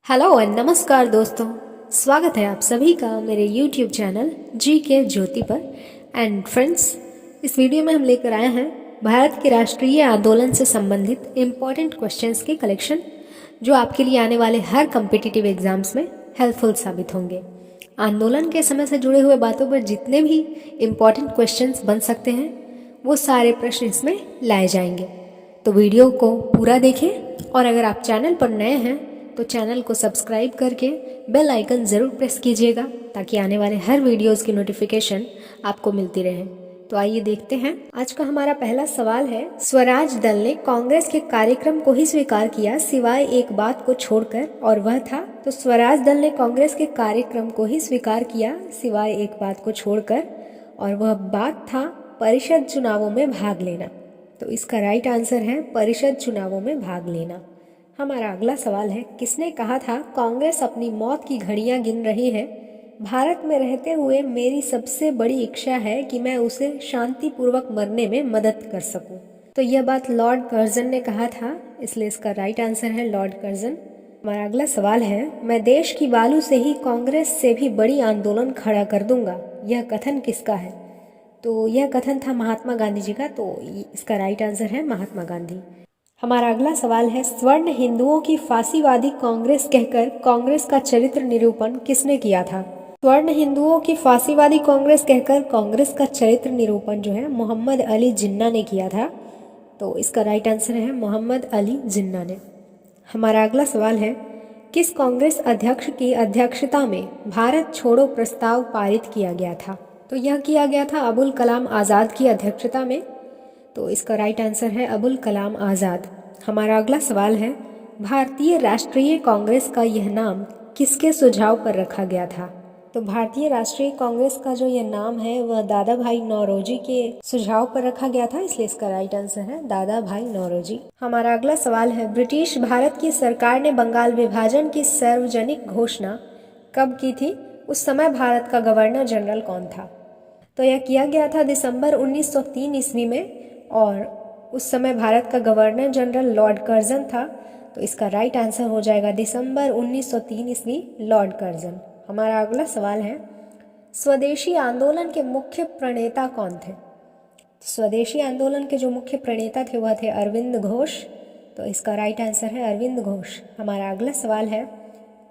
Hello and नमस्कार दोस्तों। स्वागत है आप सभी का मेरे YouTube चैनल जी के ज्योति पर। एंड फ्रेंड्स, इस वीडियो में हम लेकर आए हैं भारत के राष्ट्रीय आंदोलन से संबंधित इम्पॉर्टेंट क्वेश्चंस के कलेक्शन, जो आपके लिए आने वाले हर कम्पिटिटिव एग्जाम्स में हेल्पफुल साबित होंगे। आंदोलन के समय से जुड़े हुए बातों पर जितने भी इम्पॉर्टेंट क्वेश्चंस बन सकते हैं वो सारे प्रश्न इसमें लाए जाएंगे। तो वीडियो को पूरा देखें और अगर आप चैनल पर नए हैं तो चैनल को सब्सक्राइब करके बेल आइकन ज़रूर प्रेस कीजिएगा ताकि आने वाले हर वीडियोस की नोटिफिकेशन आपको मिलती रहे। तो आइए देखते हैं। आज का हमारा पहला सवाल है, स्वराज दल ने कांग्रेस के कार्यक्रम को ही स्वीकार किया सिवाय एक बात को छोड़कर, और वह था। तो स्वराज दल ने कांग्रेस के कार्यक्रम को ही स्वीकार किया सिवाय एक बात को छोड़कर, और वह बात था परिषद चुनावों में भाग लेना। तो इसका राइट आंसर है परिषद चुनावों में भाग लेना। हमारा अगला सवाल है, किसने कहा था कांग्रेस अपनी मौत की घड़ियां गिन रही है, भारत में रहते हुए मेरी सबसे बड़ी इच्छा है कि मैं उसे शांतिपूर्वक मरने में मदद कर सकूं। तो यह बात लॉर्ड कर्जन ने कहा था, इसलिए इसका राइट आंसर है लॉर्ड कर्जन। हमारा अगला सवाल है, मैं देश की बालू से ही कांग्रेस से भी बड़ी आंदोलन खड़ा कर दूंगा, यह कथन किसका है? तो यह कथन था महात्मा गांधी जी का। तो इसका राइट आंसर है महात्मा गांधी। हमारा अगला सवाल है, स्वर्ण हिंदुओं की फांसीवादी कांग्रेस कहकर कांग्रेस का चरित्र निरूपण किसने किया था? स्वर्ण हिंदुओं की फांसीवादी कांग्रेस कहकर कांग्रेस का चरित्र निरूपण जो है मोहम्मद अली जिन्ना ने किया था। तो इसका राइट आंसर है मोहम्मद अली जिन्ना ने। हमारा अगला सवाल है, किस कांग्रेस अध्यक्ष की अध्यक्षता में भारत छोड़ो प्रस्ताव पारित किया गया था? तो यह किया गया था अबुल कलाम आज़ाद की अध्यक्षता में। तो इसका राइट आंसर है अबुल कलाम आज़ाद। हमारा अगला सवाल है, भारतीय राष्ट्रीय कांग्रेस का यह नाम किसके सुझाव पर रखा गया था? तो भारतीय राष्ट्रीय कांग्रेस का जो यह नाम है वह दादा भाई नौरोजी के सुझाव पर रखा गया था, इसलिए इसका राइट आंसर है दादा भाई नौरोजी। हमारा अगला सवाल है, ब्रिटिश भारत की सरकार ने बंगाल विभाजन की सार्वजनिक घोषणा कब की थी? उस समय भारत का गवर्नर जनरल कौन था? तो यह किया गया था दिसंबर 1903 ईस्वी में, और उस समय भारत का गवर्नर जनरल लॉर्ड कर्जन था। तो इसका राइट आंसर हो जाएगा दिसंबर 1903 ईस्वी, लॉर्ड कर्जन। हमारा अगला सवाल है, स्वदेशी आंदोलन के मुख्य प्रणेता कौन थे? स्वदेशी आंदोलन के जो मुख्य प्रणेता थे वह थे अरविंद घोष। तो इसका राइट आंसर है अरविंद घोष। हमारा अगला सवाल है,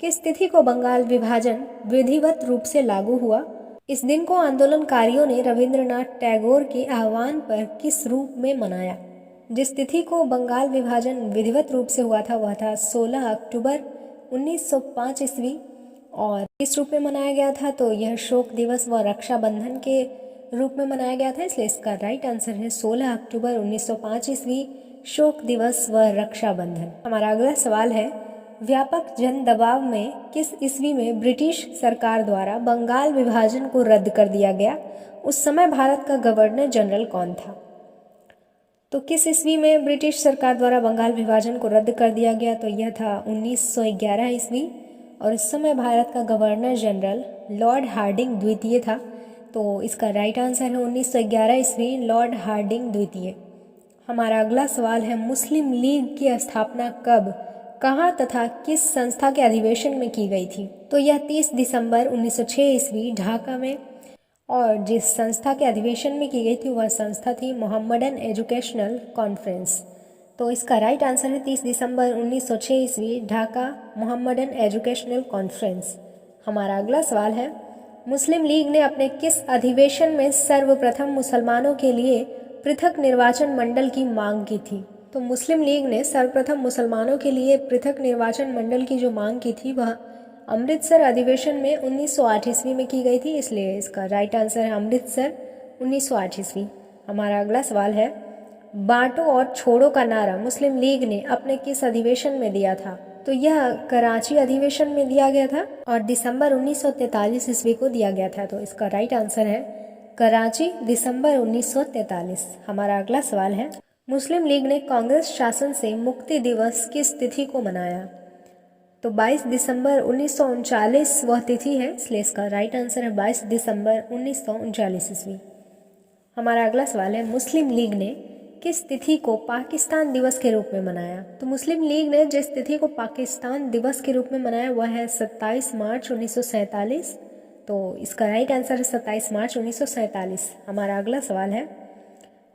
किस तिथि को बंगाल विभाजन विधिवत रूप से लागू हुआ? इस दिन को आंदोलनकारियों ने रविंद्रनाथ टैगोर के आह्वान पर किस रूप में मनाया? जिस तिथि को बंगाल विभाजन विधिवत रूप से हुआ था वह था 16 अक्टूबर 1905 ईस्वी। और किस रूप में मनाया गया था? तो यह शोक दिवस व रक्षाबंधन के रूप में मनाया गया था, इसलिए इसका राइट आंसर है 16 अक्टूबर 1905 ईस्वी, शोक दिवस व रक्षाबंधन। हमारा अगला सवाल है, व्यापक जन दबाव में किस ईस्वी में ब्रिटिश सरकार द्वारा बंगाल विभाजन को रद्द कर दिया गया? उस समय भारत का गवर्नर जनरल कौन था? तो किस ईस्वी में ब्रिटिश सरकार द्वारा बंगाल विभाजन को रद्द कर दिया गया? तो यह था 1911 ईस्वी, और इस समय भारत का गवर्नर जनरल लॉर्ड हार्डिंग द्वितीय था। तो इसका राइट आंसर है 1911 ईस्वी, लॉर्ड हार्डिंग द्वितीय। हमारा अगला सवाल है, मुस्लिम लीग की स्थापना कब, कहाँ तथा किस संस्था के अधिवेशन में की गई थी? तो यह 30 दिसंबर 1906 ईस्वी ढाका में, और जिस संस्था के अधिवेशन में की गई थी वह संस्था थी मोहम्मडन एजुकेशनल कॉन्फ्रेंस। तो इसका राइट आंसर है 30 दिसंबर 1906 ईस्वी ढाका मोहम्मडन एजुकेशनल कॉन्फ्रेंस। हमारा अगला सवाल है, मुस्लिम लीग ने अपने किस अधिवेशन में सर्वप्रथम मुसलमानों के लिए पृथक निर्वाचन मंडल की मांग की थी? तो मुस्लिम लीग ने सर्वप्रथम मुसलमानों के लिए पृथक निर्वाचन मंडल की जो मांग की थी वह अमृतसर अधिवेशन में 1908 ईस्वी में की गई थी, इसलिए इसका राइट आंसर है अमृतसर 1908 ईस्वी। हमारा अगला सवाल है, बांटो और छोड़ो का नारा मुस्लिम लीग ने अपने किस अधिवेशन में दिया था? तो यह कराची अधिवेशन में दिया गया था और दिसंबर 1943 ईस्वी को दिया गया था। तो इसका राइट आंसर है कराची, दिसंबर 1943। हमारा अगला सवाल है, मुस्लिम लीग ने कांग्रेस शासन से मुक्ति दिवस किस तिथि को मनाया? तो 22 दिसंबर 1939 वह तिथि है, इसलिए इसका राइट आंसर है 22 दिसंबर 1939 ईस्वी। हमारा अगला सवाल है, मुस्लिम लीग ने किस तिथि को पाकिस्तान दिवस के रूप में मनाया? तो मुस्लिम लीग ने जिस तिथि को पाकिस्तान दिवस के रूप में मनाया वह है 27 मार्च 1947। तो इसका राइट आंसर है 27 मार्च 1947। हमारा अगला सवाल है,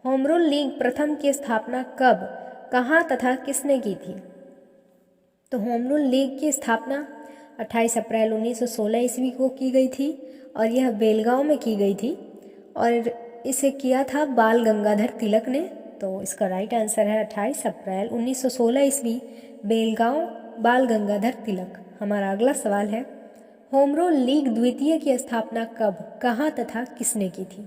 होम रूल लीग प्रथम की स्थापना कब, कहाँ तथा किसने की थी? तो होम रूल लीग की स्थापना 28 अप्रैल 1916 ईस्वी को की गई थी और यह बेलगांव में की गई थी और इसे किया था बाल गंगाधर तिलक ने। तो इसका राइट आंसर है 28 अप्रैल 1916 ईस्वी, बेलगांव, बाल गंगाधर तिलक। हमारा अगला सवाल है, होम रूल लीग द्वितीय की स्थापना कब, कहाँ तथा किसने की थी?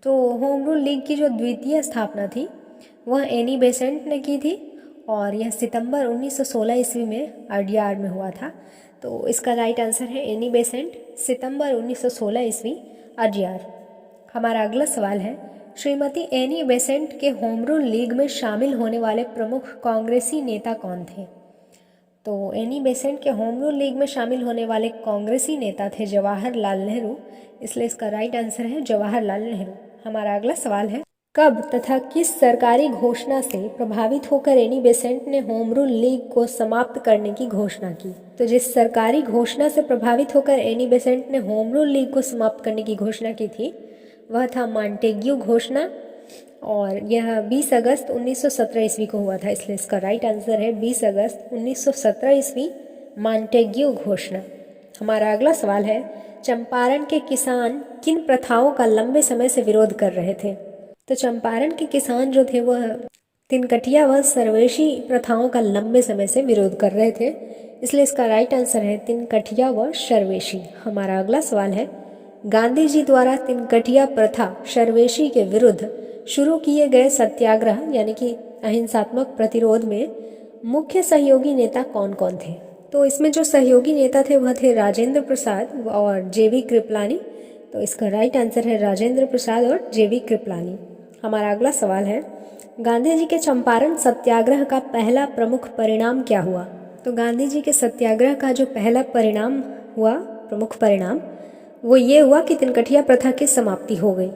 तो होम रूल लीग की जो द्वितीय स्थापना थी वह एनी बेसेंट ने की थी और यह सितंबर 1916 ईस्वी में अडयार में हुआ था। तो इसका राइट आंसर है एनी बेसेंट, सितंबर 1916 ईस्वी, अडयार। हमारा अगला सवाल है, श्रीमती एनी बेसेंट के होम रूल लीग में शामिल होने वाले प्रमुख कांग्रेसी नेता कौन थे? तो एनी बेसेंट के होम रूल लीग में शामिल होने वाले कांग्रेसी नेता थे जवाहरलाल नेहरू, इसलिए इसका राइट आंसर है जवाहरलाल नेहरू। हमारा अगला सवाल है, कब तथा किस सरकारी घोषणा से प्रभावित होकर एनी बेसेंट ने होम रूल लीग को समाप्त करने की घोषणा की? तो जिस सरकारी घोषणा से प्रभावित होकर एनी बेसेंट ने होम रूल लीग को समाप्त करने की घोषणा की थी वह था मॉन्टेग्यू घोषणा और यह 20 अगस्त 1917 ईस्वी को हुआ था, इसलिए इसका राइट आंसर है 20 अगस्त 1917 ईस्वी, मॉन्टेग्यू घोषणा। हमारा अगला सवाल है, चंपारण के किसान किन प्रथाओं का लंबे समय से विरोध कर रहे थे? तो चंपारण के किसान जो थे वह तिनकटिया व सर्वेशी प्रथाओं का लंबे समय से विरोध कर रहे थे, इसलिए इसका राइट आंसर है तिनकटिया व सर्वेशी। हमारा अगला सवाल है, गांधी जी द्वारा तिनकटिया प्रथा सर्वेशी के विरुद्ध शुरू किए गए सत्याग्रह यानी कि अहिंसात्मक प्रतिरोध में मुख्य सहयोगी नेता कौन कौन थे? तो इसमें जो सहयोगी नेता थे वह थे राजेंद्र प्रसाद और जेवी कृपलानी। तो इसका राइट आंसर है राजेंद्र प्रसाद और जेवी कृपलानी। हमारा अगला सवाल है, गांधी जी के चंपारण सत्याग्रह का पहला प्रमुख परिणाम क्या हुआ? तो गांधी जी के सत्याग्रह का जो पहला परिणाम हुआ, प्रमुख परिणाम, वो ये हुआ कि तिनकटिया प्रथा की समाप्ति हो गई।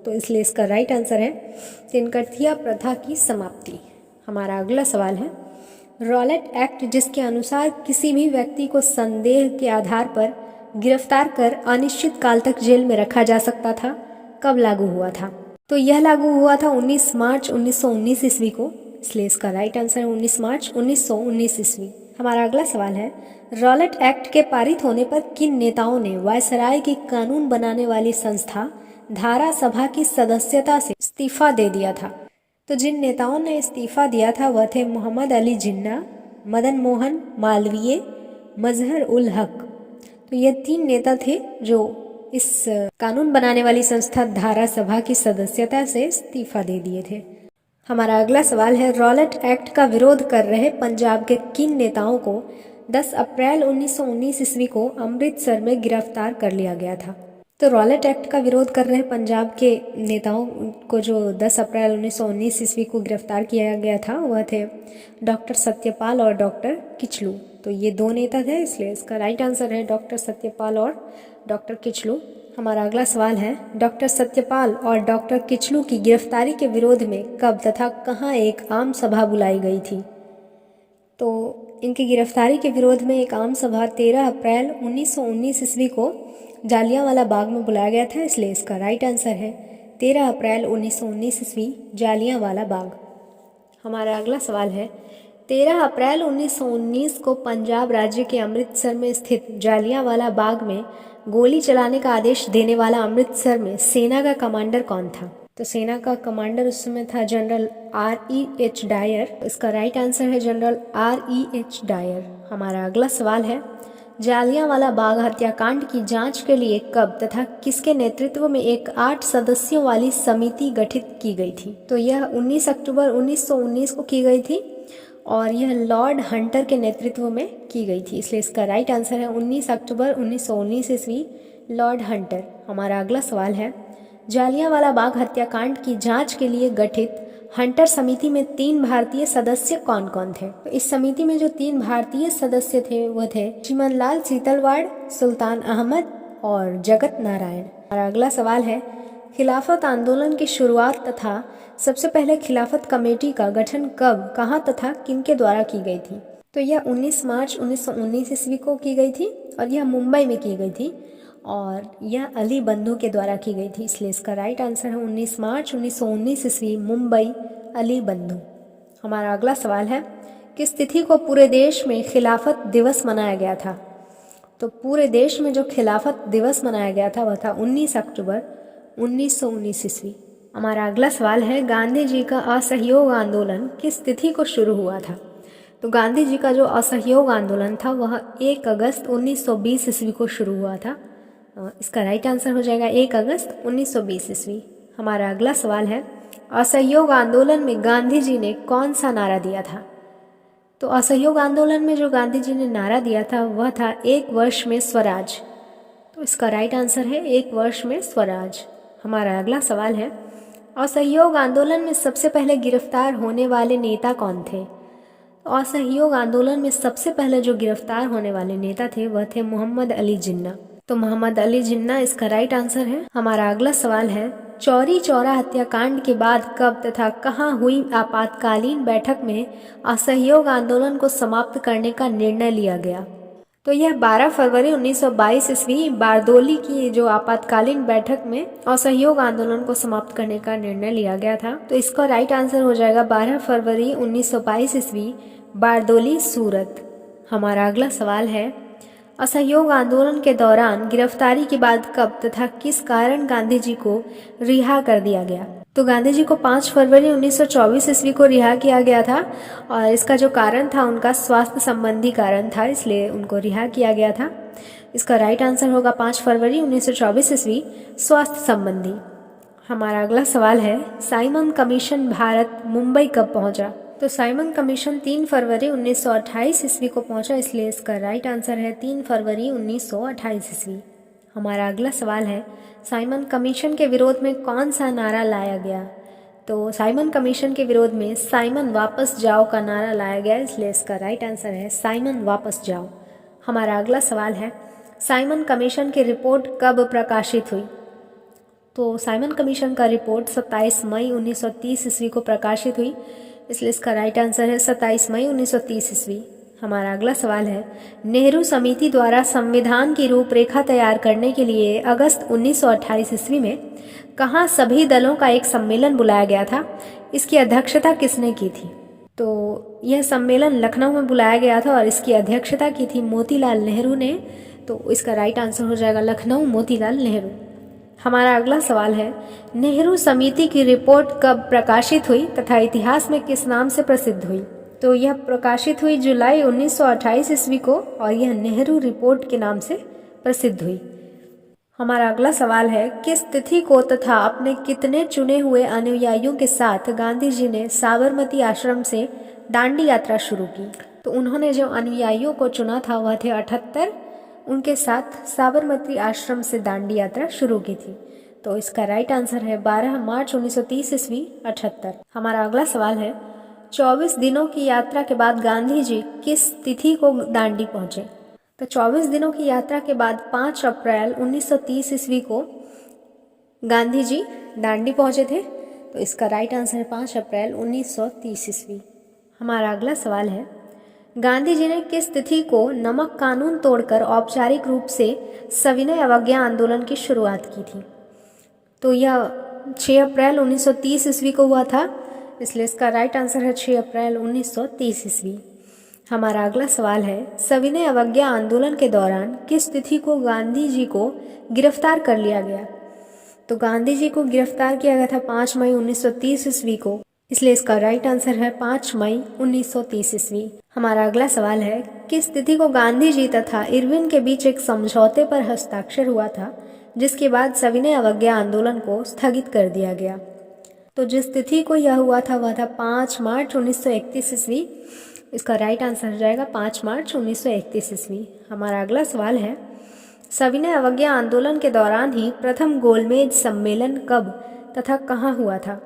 तो इसलिए इसका राइट आंसर है तिनकटिया प्रथा की समाप्ति। हमारा अगला सवाल है, रॉलेट एक्ट जिसके अनुसार किसी भी व्यक्ति को संदेह के आधार पर गिरफ्तार कर अनिश्चित काल तक जेल में रखा जा सकता था, कब लागू हुआ था? तो यह लागू हुआ था 19 मार्च 1919 ईस्वी को, इसलिए इसका राइट आंसर है 19 मार्च 1919 ईस्वी। हमारा अगला सवाल है, रॉलेट एक्ट के पारित होने पर किन नेताओं ने वायसराय की कानून बनाने वाली संस्था धारा सभा की सदस्यता से इस्तीफा दे दिया था? तो जिन नेताओं ने इस्तीफा दिया था वह थे मोहम्मद अली जिन्ना, मदन मोहन मालवीय, मजहर उल हक। तो ये 3 नेता थे जो इस कानून बनाने वाली संस्था धारा सभा की सदस्यता से इस्तीफा दे दिए थे। हमारा अगला सवाल है, रॉलेट एक्ट का विरोध कर रहे पंजाब के किन नेताओं को 10 अप्रैल 1919 ईस्वी को अमृतसर में गिरफ्तार कर लिया गया था? तो रॉलेट एक्ट का विरोध कर रहे पंजाब के नेताओं को जो 10 अप्रैल 1919 ईस्वी को गिरफ्तार किया गया था वह थे डॉक्टर सत्यपाल और डॉक्टर किचलू। तो ये 2 नेता थे, इसलिए इसका राइट आंसर है डॉक्टर सत्यपाल और डॉक्टर किचलू। हमारा अगला सवाल है, डॉक्टर सत्यपाल और डॉक्टर किचलू की गिरफ्तारी के विरोध में कब तथा कहाँ एक आम सभा बुलाई गई थी? तो इनकी गिरफ्तारी के विरोध में एक आम सभा 13 अप्रैल 1919 ईस्वी को जालियांवाला बाग में बुलाया गया था, इसलिए इसका राइट आंसर है 13 अप्रैल 1919 ईस्वी, जालियांवाला बाग। हमारा अगला सवाल है, 13 अप्रैल 1919 को पंजाब राज्य के अमृतसर में स्थित जालियांवाला बाग में गोली चलाने का आदेश देने वाला अमृतसर में सेना का कमांडर कौन था? तो सेना का कमांडर उस समय था जनरल R.E.H. डायर। इसका राइट आंसर है जनरल R.E.H. डायर। हमारा अगला सवाल है, जालियांवाला बाग हत्याकांड की जांच के लिए कब तथा किसके नेतृत्व में एक 8 सदस्यों वाली समिति गठित की गई थी? तो यह 19 अक्टूबर 1919 को की गई थी और यह लॉर्ड हंटर के नेतृत्व में की गई थी, इसलिए इसका राइट आंसर है 19 अक्टूबर 1919 ईस्वी, लॉर्ड हंटर। हमारा अगला सवाल है, जालियांवाला बाग हत्याकांड की जांच के लिए गठित हंटर समिति में 3 भारतीय सदस्य कौन कौन थे? तो इस समिति में जो 3 भारतीय सदस्य थे वह थे चिमनलाल सीतलवाड़, सुल्तान अहमद और जगत नारायण। हमारा अगला सवाल है, खिलाफत आंदोलन की शुरुआत तथा सबसे पहले खिलाफत कमेटी का गठन कब, कहाँ तथा किनके द्वारा की गई थी? तो यह 19 मार्च 1919 ईस्वी को की गई थी और यह मुंबई में की गई थी और यह अली बंधु के द्वारा की गई थी। इसलिए इसका राइट आंसर है 19 मार्च 1919 ईस्वी, मुंबई, अली बंधु। हमारा अगला सवाल है, किस तिथि को पूरे देश में खिलाफत दिवस मनाया गया था? तो पूरे देश में जो खिलाफत दिवस मनाया गया था वह था 19 अक्टूबर 1919 ईस्वी। हमारा अगला सवाल है, गांधी जी का असहयोग आंदोलन किस तिथि को शुरू हुआ था? तो गांधी जी का जो असहयोग आंदोलन था वह 1 अगस्त 1920 ईस्वी को शुरू हुआ था। इसका राइट आंसर हो जाएगा 1 अगस्त 1920 ईस्वी। हमारा अगला सवाल है, असहयोग आंदोलन में गांधी जी ने कौन सा नारा दिया था? तो असहयोग आंदोलन में जो गांधी जी ने नारा दिया था वह था 1 वर्ष में स्वराज। तो इसका राइट आंसर है 1 वर्ष में स्वराज। हमारा अगला सवाल है, असहयोग आंदोलन में सबसे पहले गिरफ्तार होने वाले नेता कौन थे? असहयोग आंदोलन में सबसे पहले जो गिरफ्तार होने वाले नेता थे वह थे मोहम्मद अली जिन्ना। तो मोहम्मद अली जिन्ना इसका राइट आंसर है। हमारा अगला सवाल है, चौरी चौरा हत्याकांड के बाद कब तथा कहाँ हुई आपातकालीन बैठक में असहयोग आंदोलन को समाप्त करने का निर्णय लिया गया? तो यह 12 फरवरी 1922 ईस्वी बारदोली की जो आपातकालीन बैठक में असहयोग आंदोलन को समाप्त करने का निर्णय लिया गया था। तो इसका राइट आंसर हो जाएगा 12 फरवरी 1922 ईस्वी, बारदोली, सूरत। हमारा अगला सवाल है, असहयोग आंदोलन के दौरान गिरफ्तारी के बाद कब तथा किस कारण गांधी जी को रिहा कर दिया गया? तो गांधी जी को 5 फरवरी 1924 ईस्वी को रिहा किया गया था और इसका जो कारण था उनका स्वास्थ्य संबंधी कारण था, इसलिए उनको रिहा किया गया था। इसका राइट आंसर होगा 5 फरवरी 1924 ईस्वी, स्वास्थ्य संबंधी। हमारा अगला सवाल है, साइमन कमीशन भारत मुंबई कब पहुंचा? तो साइमन कमीशन 3 फरवरी 1928 ईस्वी को पहुंचा, इसलिए इसका राइट आंसर है 3 फरवरी 1928 ईस्वी। हमारा अगला सवाल है, साइमन कमीशन के विरोध में कौन सा नारा लाया गया? तो साइमन कमीशन के विरोध में साइमन वापस जाओ का नारा लाया गया, इसलिए इसका राइट आंसर है साइमन वापस जाओ। हमारा अगला सवाल है, साइमन कमीशन की रिपोर्ट कब प्रकाशित हुई? तो साइमन कमीशन का रिपोर्ट 27 मई 1930 ईस्वी को प्रकाशित हुई, इसलिए इसका राइट आंसर है 27 मई 1930 ईस्वी। हमारा अगला सवाल है, नेहरू समिति द्वारा संविधान की रूपरेखा तैयार करने के लिए अगस्त 1928 ईस्वी में कहाँ सभी दलों का एक सम्मेलन बुलाया गया था? इसकी अध्यक्षता किसने की थी? तो यह सम्मेलन लखनऊ में बुलाया गया था और इसकी अध्यक्षता की थी मोतीलाल नेहरू ने। तो इसका राइट आंसर हो जाएगा लखनऊ, मोतीलाल नेहरू। हमारा अगला सवाल है, नेहरू समिति की रिपोर्ट कब प्रकाशित हुई तथा इतिहास में किस नाम से प्रसिद्ध हुई? तो यह प्रकाशित हुई जुलाई 1928 ईस्वी को और यह नेहरू रिपोर्ट के नाम से प्रसिद्ध हुई। हमारा अगला सवाल है, किस तिथि को तथा अपने कितने चुने हुए अनुयायियों के साथ गांधी जी ने साबरमती आश्रम से दांडी यात्रा शुरू की? तो उन्होंने जो अनुयायियों को चुना था वह थे 78, उनके साथ साबरमती आश्रम से दांडी यात्रा शुरू की थी। तो इसका राइट आंसर है 12 मार्च 1930 ईस्वी, 78। हमारा अगला सवाल है, 24 दिनों की यात्रा के बाद गांधी जी किस तिथि को दांडी पहुंचे? तो 24 दिनों की यात्रा के बाद 5 अप्रैल 1930 ईस्वी को गांधी जी दांडी पहुंचे थे। तो इसका राइट आंसर है 5 अप्रैल 1930 ईस्वी। हमारा अगला सवाल है, गांधी जी ने किस तिथि को नमक कानून तोड़कर औपचारिक रूप से सविनय अवज्ञा आंदोलन की शुरुआत की थी? तो यह 6 अप्रैल 1930 ईस्वी को हुआ था, इसलिए इसका राइट आंसर है 6 अप्रैल 1930 ईस्वी। हमारा अगला सवाल है, सविनय अवज्ञा आंदोलन के दौरान किस तिथि को गांधी जी को गिरफ्तार कर लिया गया? तो गांधी जी को गिरफ्तार किया गया था 5 मई 1930 ईस्वी को, इसलिए इसका राइट आंसर है 5 मई 1930 ईस्वी। हमारा अगला सवाल है, किस तिथि को गांधी जी तथा इरविन के बीच एक समझौते पर हस्ताक्षर हुआ था जिसके बाद सविनय अवज्ञा आंदोलन को स्थगित कर दिया गया? तो जिस तिथि को यह हुआ था वह था 5 मार्च 1931 ईस्वी। इसका राइट आंसर हो जाएगा 5 मार्च 1931 ईस्वी। हमारा अगला सवाल है, सविनय अवज्ञा आंदोलन के दौरान ही प्रथम गोलमेज सम्मेलन कब तथा कहाँ हुआ था?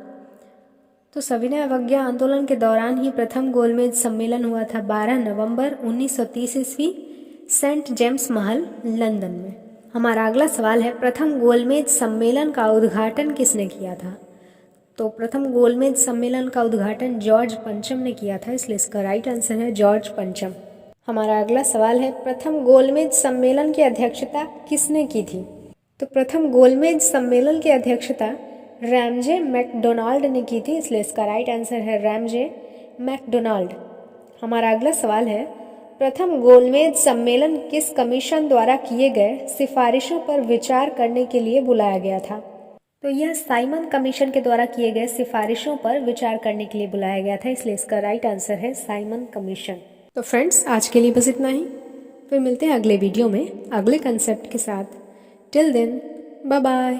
तो सविनय अवज्ञा आंदोलन के दौरान ही प्रथम गोलमेज सम्मेलन हुआ था 12 नवंबर 1930 ईस्वी, सेंट जेम्स महल, लंदन में। हमारा अगला सवाल है, प्रथम गोलमेज सम्मेलन का उद्घाटन किसने किया था? तो प्रथम गोलमेज सम्मेलन का उद्घाटन जॉर्ज पंचम ने किया था, इसलिए इसका राइट आंसर है जॉर्ज पंचम। हमारा अगला सवाल है, प्रथम गोलमेज सम्मेलन की अध्यक्षता किसने की थी? तो प्रथम गोलमेज सम्मेलन की अध्यक्षता रैमजे मैकडोनाल्ड ने की थी, इसलिए इसका राइट आंसर है रैमजे मैकडोनाल्ड। हमारा अगला सवाल है, प्रथम गोलमेज सम्मेलन किस कमीशन द्वारा किए गए सिफारिशों पर विचार करने के लिए बुलाया गया था? तो यह साइमन कमीशन के द्वारा किए गए सिफारिशों पर विचार करने के लिए बुलाया गया था, इसलिए इसका राइट आंसर है साइमन कमीशन। तो फ्रेंड्स, आज के लिए बस इतना ही। फिर मिलते हैं अगले वीडियो में अगले कंसेप्ट के साथ। Till then, bye bye.